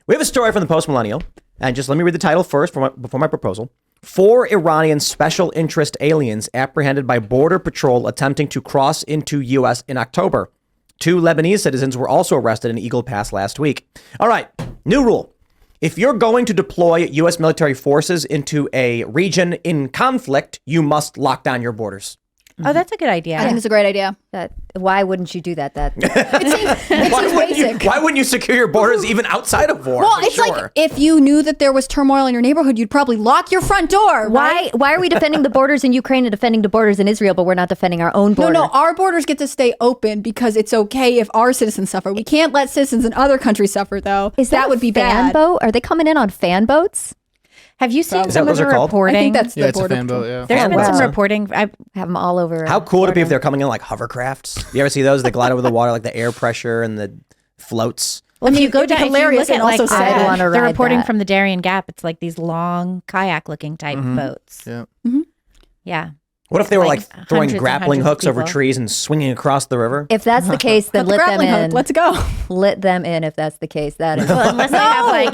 We have a story from the Post-Millennial, and just let me read the title first before my proposal. 4 Iranian special interest aliens apprehended by Border Patrol attempting to cross into U.S. in October. 2 Lebanese citizens were also arrested in Eagle Pass last week. All right, new rule. If you're going to deploy U.S. military forces into a region in conflict, you must lock down your borders. Oh, that's a good idea. I think it's a great idea. Why wouldn't you do that? Why wouldn't you secure your borders even outside of war? Well, it's like if you knew that there was turmoil in your neighborhood, you'd probably lock your front door. Right? Why are we defending the borders in Ukraine and defending the borders in Israel, but we're not defending our own border? No, our borders get to stay open because it's okay if our citizens suffer. We can't let citizens in other countries suffer, though. That would be bad. Boat? Are they coming in on fan boats? Have you seen some of the reporting? I think that's the it's border. A fan boat, yeah. There's been some reporting. I have them all over. How cool would it be if they're coming in like hovercrafts? You ever see those? They glide over the water, like the air pressure and the floats. Well, if you go down, hilarious and also sad. the reporting from the Darien Gap, it's like these long kayak-looking type boats. Yeah. Yeah. What if they were like throwing hundreds and grappling hundreds hooks of over people. trees and swinging across the river? If that's the case, then let them in. Let's go. Let them in if that's the case. That is. Well, unless they have like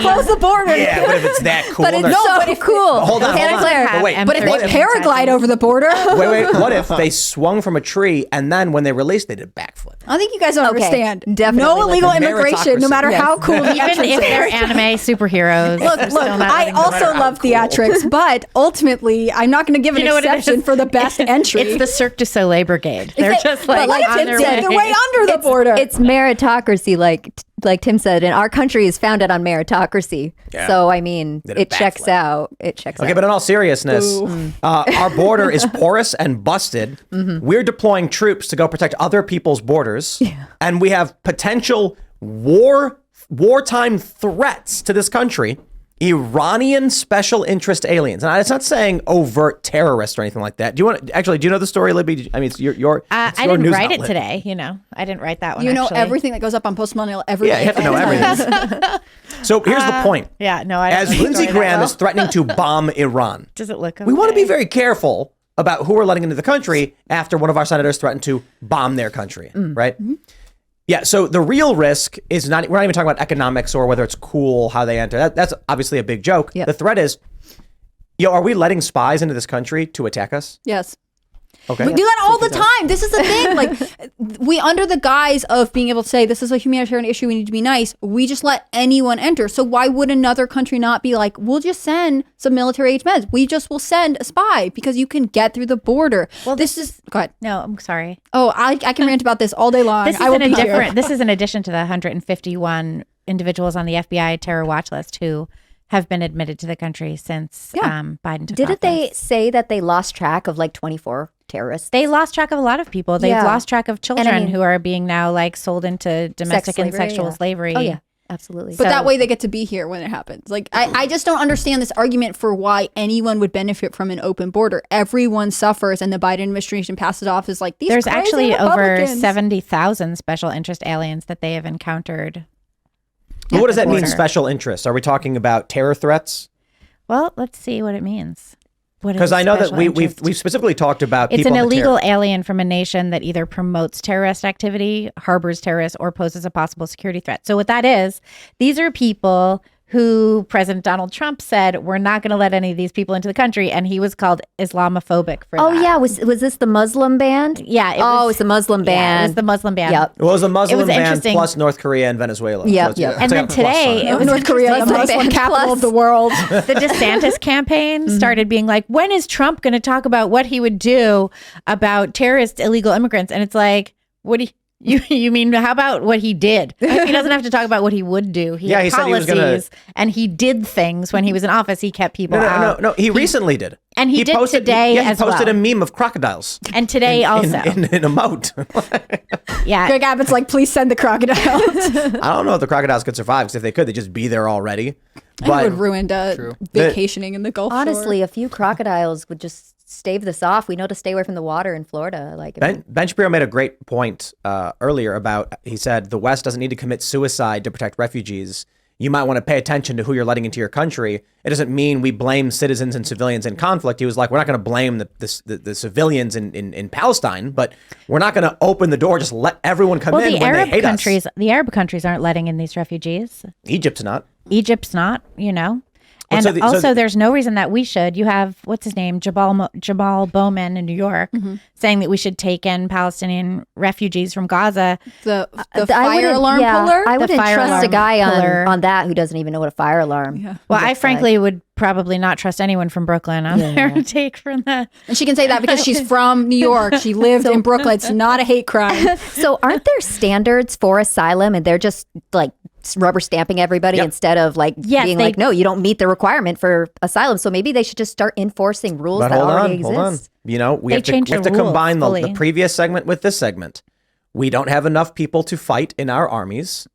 Close the border. Yeah, but if it's that cool. But it's so cool. Hold on. Claire. But wait, But if they paraglide over the border, wait. What if they swung from a tree and then when they released, they did a backflip? I think you guys don't understand. Definitely no illegal like immigration, no matter how cool the even if they're anime superheroes. Look, I also love theatrics, but ultimately, I'm not going to give an exception for the best entry. It's the Cirque du Soleil Brigade. They're just like on their way. They're way under the border. It's meritocracy, like Tim said, and our country is founded on meritocracy. Yeah. So I mean, it checks out. It checks out. Okay, but in all seriousness, our border is porous and busted. We're deploying troops to go protect other people's borders, and we have potential wartime threats to this country. Iranian special interest aliens, and it's not saying overt terrorists or anything like that. Do you know the story, Libby? I mean, it's your I your didn't news write outlet. it today. I didn't write that one. You know actually. everything that goes up on Post-Millennial every day. Yeah, you have to know everything. So here's the point. Yeah, no, I don't As know the Lindsey story that Graham well. is threatening to bomb Iran, Does it look okay? we want to be very careful about who we're letting into the country after one of our senators threatened to bomb their country, right? Yeah, so the real risk is we're not even talking about economics or whether it's cool how they enter. That's obviously a big joke. Yep. The threat is, are we letting spies into this country to attack us? Yes. Okay. We do that all the time. This is the thing. Like, we, under the guise of being able to say this is a humanitarian issue, we need to be nice, we just let anyone enter. So why would another country not be like, we'll just send some military age men. We just will send a spy because you can get through the border. Well, go ahead. No, I'm sorry. Oh, I can rant about this all day long. This is in addition to the 151 individuals on the FBI terror watch list who have been admitted to the country since Biden took Didn't office. they say that they lost track of like 24 terrorists? They lost track of a lot of people. They've lost track of children who are being now like sold into domestic and sexual slavery. Oh yeah, absolutely. But that way they get to be here when it happens. Like, I just don't understand this argument for why anyone would benefit from an open border. Everyone suffers, and the Biden administration passes off as like, these There's crazy actually over Republicans. 70,000 special interest aliens that they have encountered. But what does that mean, border. special interests? Are we talking about terror threats? Well, let's see what it means. Because I know that we've specifically talked about it's people an on the illegal alien from a nation that either promotes terrorist activity, harbors terrorists, or poses a possible security threat. So what that is, these are people who President Donald Trump said, we're not going to let any of these people into the country. And he was called Islamophobic for that. Oh yeah, was this the Muslim band? Yeah. It was the Muslim band. Yeah, it was the Muslim band. Yep. Well, it was a Muslim ban interesting. plus North Korea and Venezuela. Yep, So yep. And then today, it was North Korea, the Muslim Muslim ban capital plus. of the world. the DeSantis campaign started being like, when is Trump going to talk about what he would do about terrorist illegal immigrants? And it's like, what do you mean, how about what he did? He doesn't have to talk about what he would do. He had he said he was policies and he did things when he was in office. He kept people out. No. He recently did. And he did today as well. He posted a meme of crocodiles. And today also. In a moat. Yeah. Greg Abbott's like, please send the crocodiles. I don't know if the crocodiles could survive, because if they could, they'd just be there already. It would ruin vacationing in the Gulf Honestly, Shore. a few crocodiles would just stave this off. We know to stay away from the water in Florida. Like Ben Shapiro made a great point earlier about, he said, the West doesn't need to commit suicide to protect refugees. you might want to pay attention to who you're letting into your country. It doesn't mean we blame citizens and civilians in conflict. He was like, we're not going to blame the civilians in Palestine, but we're not going to open the door, just let everyone come in when they hate us. The Arab countries aren't letting in these refugees. Egypt's not. Egypt's not, Well, And there's no reason that we should. You have, what's his name, Jabal Bowman in New York, saying that we should take in Palestinian refugees from Gaza. The fire alarm puller? I wouldn't fire trust a alarm guy puller. on that who doesn't even know what a fire alarm Well, I looks frankly like. would probably not trust anyone from Brooklyn on their take from that. And she can say that because she's from New York. She lived in Brooklyn. It's not a hate crime. So aren't there standards for asylum and they're just like rubber stamping everybody instead of like being like, no, you don't meet the requirement for asylum. So maybe they should just start enforcing rules that already exist. Hold on. We have to combine the previous segment with this segment. We don't have enough people to fight in our armies.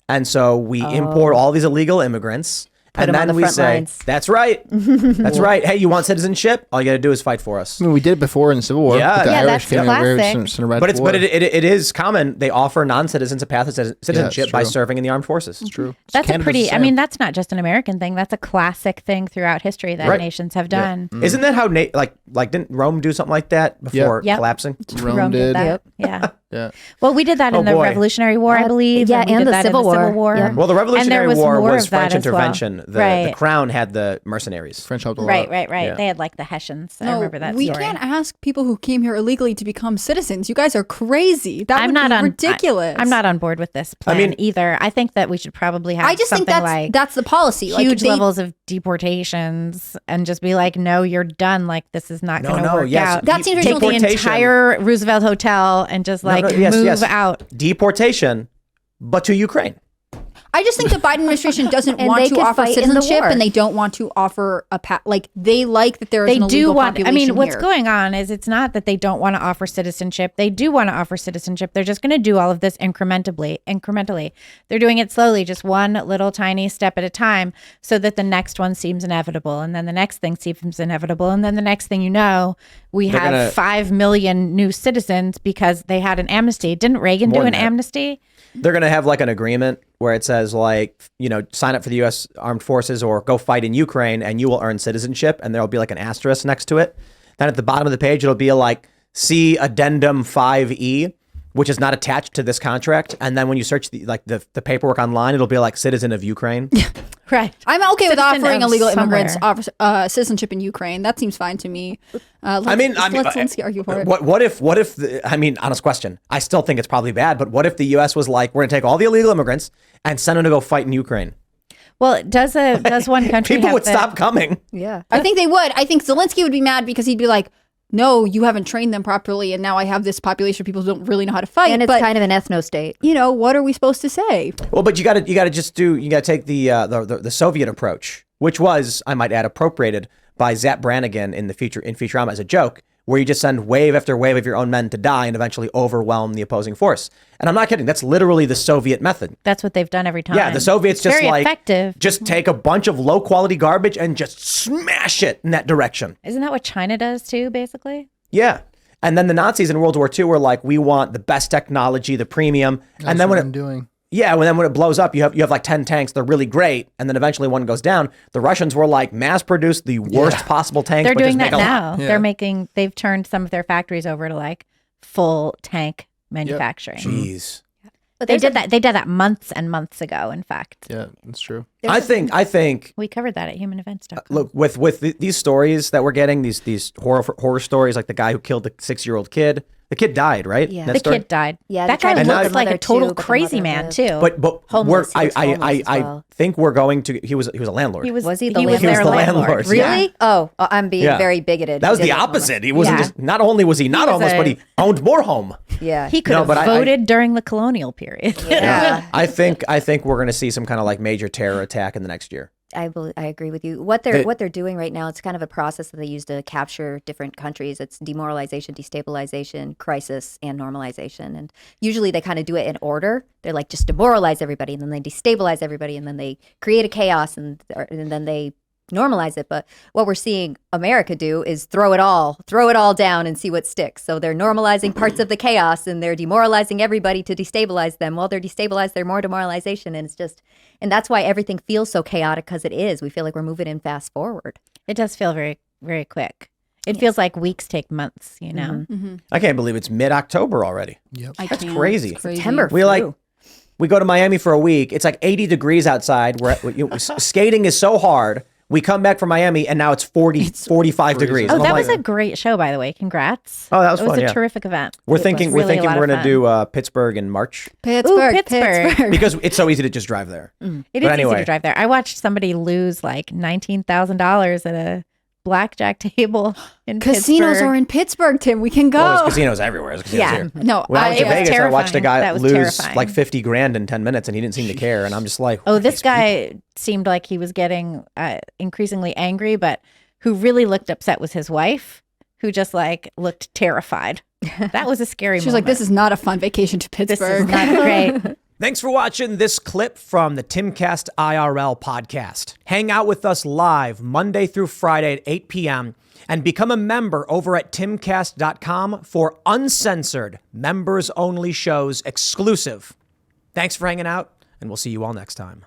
And so we import all these illegal immigrants. And then we say, lines. that's right. That's right. Hey, you want citizenship? All you got to do is fight for us. I mean, we did it before in the Civil War. Yeah. With the Yeah, Irish that's came over, classic. some red But war. it is common. They offer non-citizens a path to citizenship by true. serving in the armed forces. It's true. That's Canada's the I same. mean, that's not just an American thing. That's a classic thing throughout history that Right. nations have done. Isn't that how didn't Rome do something like that before Yep. collapsing? Rome did. that. Yeah. Yeah. Well, we did that in the boy. Revolutionary War, I believe. yeah, we and did the that Civil in the Civil War. War. Yeah. Well, the Revolutionary War was French as well. intervention. The crown had the mercenaries. French helped a lot. Right. Yeah. They had like the Hessians. I No, remember that we story. can't ask people who came here illegally to become citizens. You guys are crazy. That would be ridiculous. I'm not on board with this plan either. I think that we should probably have I just think something that's the policy. huge levels of deportations and just be like, no, you're done. Like, this is not going to work out. That seems Take the deportation. entire Roosevelt Hotel and just move out. Deportation, but to Ukraine. I just think the Biden administration doesn't And want they to could offer fight in the citizenship, war. and they don't want to offer they like that there is They an do illegal want. I population mean, what's here. going on is it's not that they don't want to offer citizenship. They do want to offer citizenship. They're just going to do all of this incrementally. They're doing it slowly, just one little tiny step at a time, so that the next one seems inevitable, and then the next thing seems inevitable, and then the next thing you know, we have 5 million new citizens because they had an amnesty. Didn't Reagan do an amnesty? They're going to have like an agreement where it says like, sign up for the U.S. Armed Forces or go fight in Ukraine and you will earn citizenship. And there'll be like an asterisk next to it. Then at the bottom of the page, it'll be like, see addendum 5E, which is not attached to this contract. And then when you search the paperwork online, it'll be like citizen of Ukraine. Right. I'm okay with Citizen offering of illegal somewhere. immigrants citizenship in Ukraine. That seems fine to me. Let's argue for it. What if honest question, I still think it's probably bad, but what if the U.S. was like, we're going to take all the illegal immigrants and send them to go fight in Ukraine? Well, does one country People have would stop coming. Yeah. I think they would. I think Zelensky would be mad because he'd be like, no, you haven't trained them properly, and now I have this population of people who don't really know how to fight. And it's kind of an ethno state. What are we supposed to say? Well, but you got to take the Soviet approach, which was, I might add, appropriated by Zap Brannigan in Futurama as a joke, where you just send wave after wave of your own men to die and eventually overwhelm the opposing force. And I'm not kidding. That's literally the Soviet method. That's what they've done every time. Yeah, the Soviets just very effective. just take a bunch of low quality garbage and just smash it in that direction. Isn't that what China does too, basically? Yeah. And then the Nazis in World War II were like, we want the best technology, the premium. And then when it blows up, you have like 10 tanks. They're really great. And then eventually one goes down. The Russians were like, mass produce the worst possible tanks. They're but doing just that make a lot. now. They've turned some of their factories over to like full tank manufacturing. Jeez. But They did that months and months ago, in fact. Yeah, that's true. I think We covered that at humanevents.com. look, with these stories that we're getting, these horror stories, like the guy who killed the 6-year-old kid. The kid died, right? Yeah. That The story? kid died. Yeah, that they tried guy to kill looks the like a mother total too, but the crazy mother man lived. too. But Homeless. He was homeless as I well. think we're going to. He was a landlord. Was he the was landlord? their He was the landlord, Really? yeah. Really? Oh, I'm being Yeah. very bigoted. That was He the didn't- opposite. He wasn't Yeah. just. Not only was he not was homeless, a- but he owned more home. Yeah. He could No, have but I- voted during the colonial period. Yeah. I think we're going to see some kind of like major terror attack in the next year. I agree with you. What they're doing right now, it's kind of a process that they use to capture different countries. It's demoralization, destabilization, crisis, and normalization. And usually they kind of do it in order. They're like, just demoralize everybody, and then they destabilize everybody, and then they create a chaos, and then they normalize it. But what we're seeing America do is throw it all down and see what sticks. So they're normalizing parts of the chaos and they're demoralizing everybody to destabilize them. While they're destabilized, they're more demoralization. And that's why everything feels so chaotic, because it is. We feel like we're moving in fast forward. It does feel very, very quick. It feels like weeks take months, you know? I can't believe it's mid-October already. Yep. That's crazy. It's crazy. September We go to Miami for a week. It's like 80 degrees outside. Skating is so hard. We come back from Miami and now it's 45 degrees. Oh, And I'm that like, was a great show, by the way. Congrats. Oh, that was It fun, was yeah. a terrific event. we're It was thinking really a lot we're of gonna fun. do Pittsburgh in March Pittsburgh. Pittsburgh. because it's so easy to just drive there. It is But easy anyway. to drive there. I watched somebody lose like $19,000 at a blackjack table in Casinos Pittsburgh. are in Pittsburgh, Tim. We can Well, there's go. casinos everywhere. There's casinos Yeah. here. No, When I went to it was Vegas, I watched a terrifying. guy That was lose terrifying. like 50 grand in 10 minutes and he didn't seem to care. And I'm just like, Oh, what this these guy seemed like he was getting increasingly angry, but who really looked upset was his wife, who just like looked terrified. That was a scary She was like, this is not a fun vacation to this Pittsburgh. is not great. Thanks for watching this clip from the Timcast IRL podcast. Hang out with us live Monday through Friday at 8 p.m. and become a member over at timcast.com for uncensored, members-only shows exclusive. Thanks for hanging out, and we'll see you all next time.